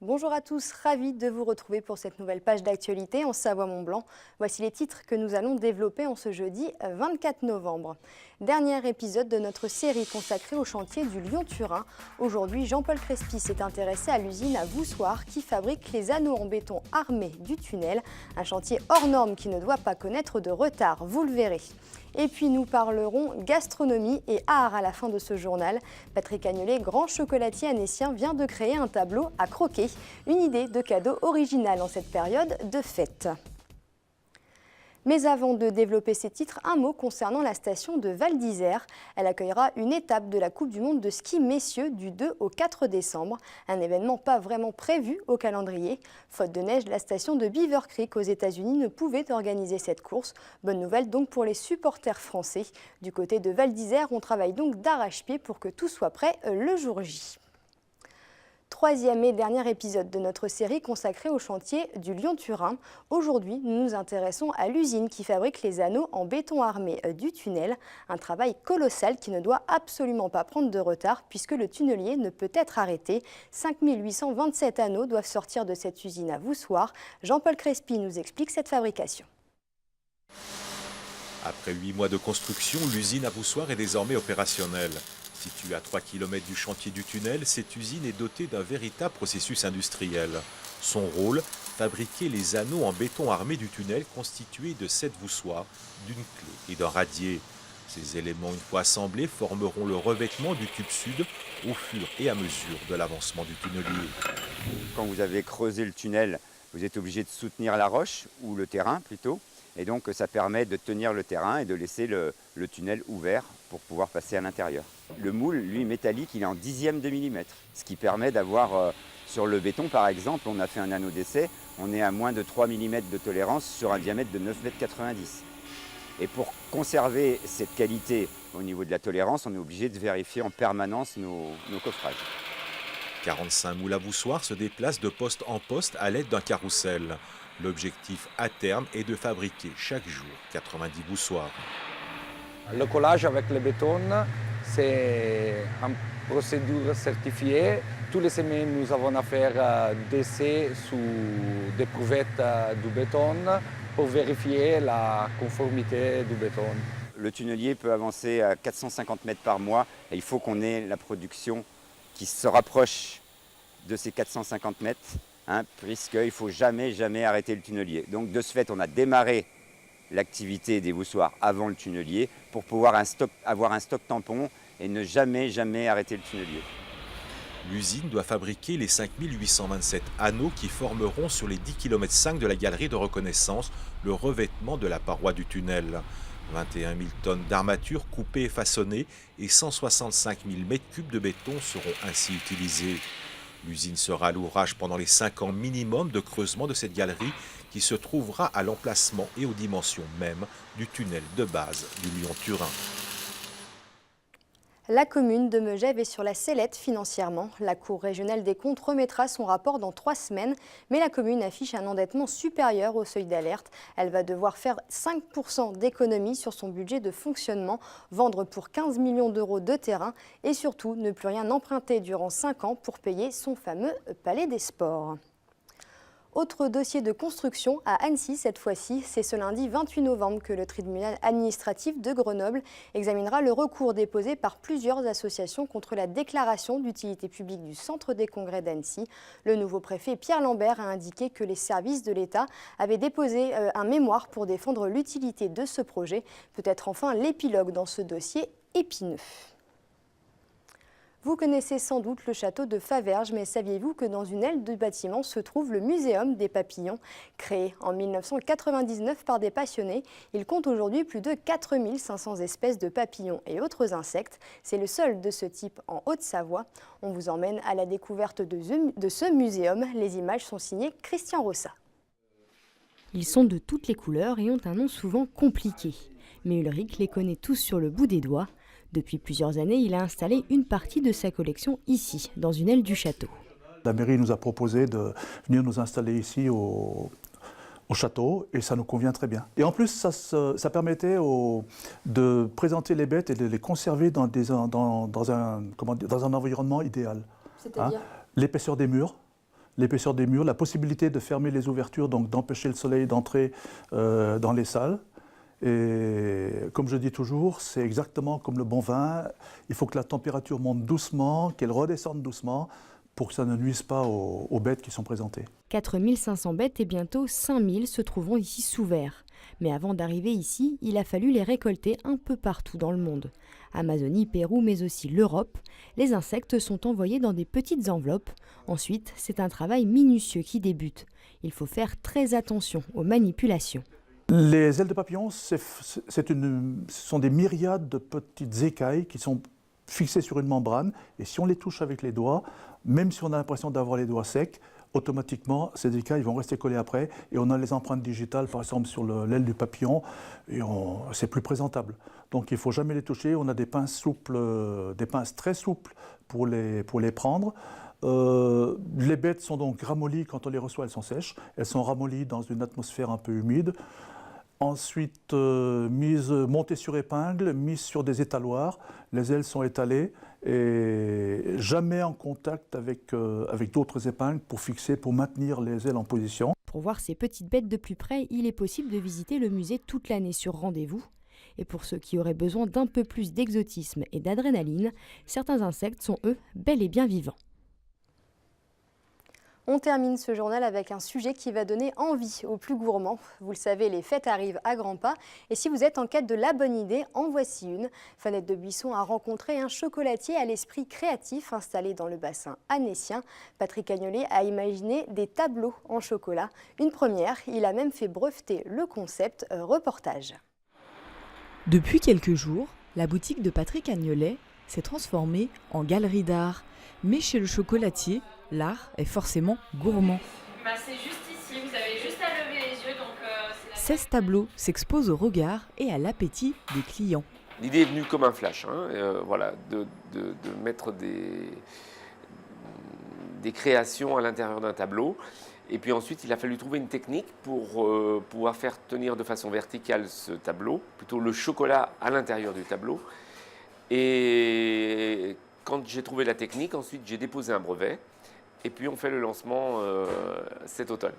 Bonjour à tous, ravi de vous retrouver pour cette nouvelle page d'actualité en Savoie-Mont-Blanc. Voici les titres que nous allons développer en ce jeudi 24 novembre. Dernier épisode de notre série consacrée au chantier du Lyon-Turin. Aujourd'hui, Jean-Paul Crespi s'est intéressé à l'usine à Voussoir qui fabrique les anneaux en béton armés du tunnel. Un chantier hors norme qui ne doit pas connaître de retard, vous le verrez. Et puis nous parlerons gastronomie et art à la fin de ce journal. Patrick Agnolet, grand chocolatier annécien, vient de créer un tableau à croquer. Une idée de cadeau original en cette période de fête. Mais avant de développer ces titres, un mot concernant la station de Val d'Isère. Elle accueillera une étape de la Coupe du Monde de ski messieurs du 2 au 4 décembre. Un événement pas vraiment prévu au calendrier. Faute de neige, la station de Beaver Creek aux États-Unis ne pouvait organiser cette course. Bonne nouvelle donc pour les supporters français. Du côté de Val d'Isère, on travaille donc d'arrache-pied pour que tout soit prêt le jour J. Troisième et dernier épisode de notre série consacrée au chantier du Lyon-Turin. Aujourd'hui, nous nous intéressons à l'usine qui fabrique les anneaux en béton armé du tunnel. Un travail colossal qui ne doit absolument pas prendre de retard puisque le tunnelier ne peut être arrêté. 5827 anneaux doivent sortir de cette usine à Voussoir. Jean-Paul Crespi nous explique cette fabrication. Après 8 mois de construction, l'usine à Voussoir est désormais opérationnelle. Située à 3 km du chantier du tunnel, cette usine est dotée d'un véritable processus industriel. Son rôle, fabriquer les anneaux en béton armé du tunnel constitués de 7 voussoirs, d'une clé et d'un radier. Ces éléments, une fois assemblés, formeront le revêtement du tube sud au fur et à mesure de l'avancement du tunnelier. Quand vous avez creusé le tunnel, vous êtes obligé de soutenir la roche, ou le terrain plutôt. Et donc ça permet de tenir le terrain et de laisser le tunnel ouvert pour pouvoir passer à l'intérieur. Le moule, lui, métallique, il est en dixième de millimètre. Ce qui permet d'avoir, sur le béton par exemple, on a fait un anneau d'essai, on est à moins de 3 mm de tolérance sur un diamètre de 9,90 m. Et pour conserver cette qualité au niveau de la tolérance, on est obligé de vérifier en permanence nos coffrages. 45 moules à voussoirs se déplacent de poste en poste à l'aide d'un carrousel. L'objectif à terme est de fabriquer chaque jour 90 voussoirs. Le collage avec le béton, c'est une procédure certifiée. Tous les semaines, nous avons à faire d'essais sous des prouvettes du béton pour vérifier la conformité du béton. Le tunnelier peut avancer à 450 mètres par mois et il faut qu'on ait la production qui se rapproche de ces 450 mètres. Puisqu'il ne faut jamais arrêter le tunnelier. Donc de ce fait, on a démarré l'activité des voussoirs avant le tunnelier pour pouvoir avoir un stock tampon et ne jamais arrêter le tunnelier. L'usine doit fabriquer les 5827 anneaux qui formeront sur les 10,5 km de la galerie de reconnaissance le revêtement de la paroi du tunnel. 21 000 tonnes d'armature coupées et façonnées et 165 000 m3 de béton seront ainsi utilisés. L'usine sera à l'ouvrage pendant les 5 ans minimum de creusement de cette galerie qui se trouvera à l'emplacement et aux dimensions mêmes du tunnel de base du Lyon-Turin. La commune de Megève est sur la sellette financièrement. La Cour régionale des comptes remettra son rapport dans 3 semaines, mais la commune affiche un endettement supérieur au seuil d'alerte. Elle va devoir faire 5% d'économie sur son budget de fonctionnement, vendre pour 15 millions d'euros de terrain et surtout ne plus rien emprunter durant 5 ans pour payer son fameux Palais des Sports. Autre dossier de construction à Annecy cette fois-ci, c'est ce lundi 28 novembre que le tribunal administratif de Grenoble examinera le recours déposé par plusieurs associations contre la déclaration d'utilité publique du centre des congrès d'Annecy. Le nouveau préfet Pierre Lambert a indiqué que les services de l'État avaient déposé un mémoire pour défendre l'utilité de ce projet. Peut-être enfin l'épilogue dans ce dossier épineux. Vous connaissez sans doute le château de Faverges, mais saviez-vous que dans une aile du bâtiment se trouve le Muséum des papillons? Créé en 1999 par des passionnés, il compte aujourd'hui plus de 4500 espèces de papillons et autres insectes. C'est le seul de ce type en Haute-Savoie. On vous emmène à la découverte de ce muséum. Les images sont signées Christian Rossa. Ils sont de toutes les couleurs et ont un nom souvent compliqué. Mais Ulrich les connaît tous sur le bout des doigts. Depuis plusieurs années, il a installé une partie de sa collection ici, dans une aile du château. La mairie nous a proposé de venir nous installer ici au château et ça nous convient très bien. Et en plus, ça permettait de présenter les bêtes et de les conserver dans un environnement idéal. C'est-à-dire l'épaisseur des murs. La possibilité de fermer les ouvertures, donc d'empêcher le soleil d'entrer dans les salles. Et comme je dis toujours, c'est exactement comme le bon vin. Il faut que la température monte doucement, qu'elle redescende doucement pour que ça ne nuise pas aux bêtes qui sont présentées. 4500 bêtes et bientôt 5000 se trouveront ici sous verre. Mais avant d'arriver ici, il a fallu les récolter un peu partout dans le monde. Amazonie, Pérou, mais aussi l'Europe. Les insectes sont envoyés dans des petites enveloppes. Ensuite, c'est un travail minutieux qui débute. Il faut faire très attention aux manipulations. Les ailes de papillon, ce sont des myriades de petites écailles qui sont fixées sur une membrane. Et si on les touche avec les doigts, même si on a l'impression d'avoir les doigts secs, automatiquement, ces écailles vont rester collées après. Et on a les empreintes digitales, par exemple, sur l'aile du papillon. Et c'est plus présentable. Donc il ne faut jamais les toucher. On a des pinces souples, des pinces très souples pour les prendre. Les bêtes sont donc ramollies quand on les reçoit, elles sont sèches. Elles sont ramollies dans une atmosphère un peu humide. Ensuite, montées sur épingle, mises sur des étaloirs. Les ailes sont étalées et jamais en contact avec d'autres épingles pour maintenir les ailes en position. Pour voir ces petites bêtes de plus près, il est possible de visiter le musée toute l'année sur rendez-vous. Et pour ceux qui auraient besoin d'un peu plus d'exotisme et d'adrénaline, certains insectes sont, eux, bel et bien vivants. On termine ce journal avec un sujet qui va donner envie aux plus gourmands. Vous le savez, les fêtes arrivent à grands pas. Et si vous êtes en quête de la bonne idée, en voici une. Fanette de Buisson a rencontré un chocolatier à l'esprit créatif installé dans le bassin annécien. Patrick Agnolet a imaginé des tableaux en chocolat. Une première, il a même fait breveter le concept. Reportage. Depuis quelques jours, la boutique de Patrick Agnolet s'est transformée en galerie d'art. Mais chez le chocolatier, l'art est forcément gourmand. C'est juste ici, vous avez juste à lever les yeux. 16 tableaux s'exposent au regard et à l'appétit des clients. L'idée est venue comme un flash, de mettre des créations à l'intérieur d'un tableau. Et puis ensuite, il a fallu trouver une technique pour pouvoir faire tenir de façon verticale ce tableau, plutôt le chocolat à l'intérieur du tableau. Et quand j'ai trouvé la technique, ensuite j'ai déposé un brevet et puis on fait le lancement cet automne.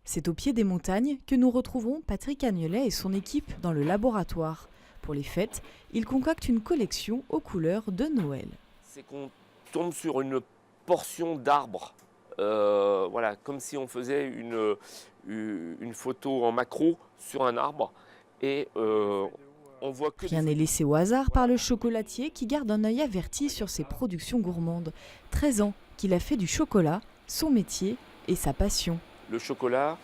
C'est au pied des montagnes que nous retrouvons Patrick Agnolet et son équipe dans le laboratoire. Pour les fêtes, il concocte une collection aux couleurs de Noël. C'est qu'on tombe sur une portion d'arbre, comme si on faisait une photo en macro sur un arbre et on voit que rien n'est laissé au hasard par le chocolatier qui garde un œil averti sur ses productions gourmandes. 13 ans qu'il a fait du chocolat son métier et sa passion. Le chocolat,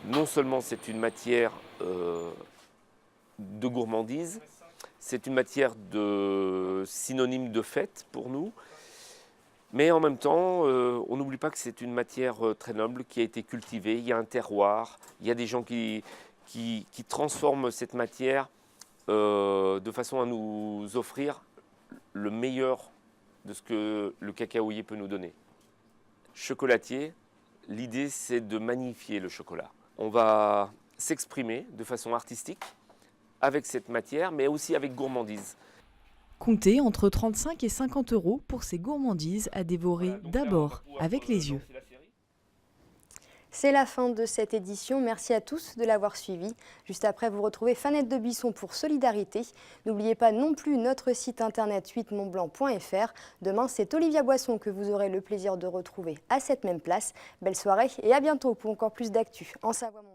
non seulement c'est une matière de gourmandise, c'est une matière synonyme de fête pour nous, mais en même temps, on n'oublie pas que c'est une matière très noble qui a été cultivée. Il y a un terroir, il y a des gens qui transforment cette matière de façon à nous offrir le meilleur de ce que le cacaoyer peut nous donner. Chocolatier, l'idée c'est de magnifier le chocolat. On va s'exprimer de façon artistique avec cette matière, mais aussi avec gourmandise. Comptez entre 35 et 50 € pour ces gourmandises à dévorer d'abord avec les yeux. C'est la fin de cette édition. Merci à tous de l'avoir suivi. Juste après, vous retrouvez Fanette de Buisson pour Solidarité. N'oubliez pas non plus notre site internet 8montblanc.fr. Demain, c'est Olivia Boisson que vous aurez le plaisir de retrouver à cette même place. Belle soirée et à bientôt pour encore plus d'actu en Savoie-Mont-Blanc.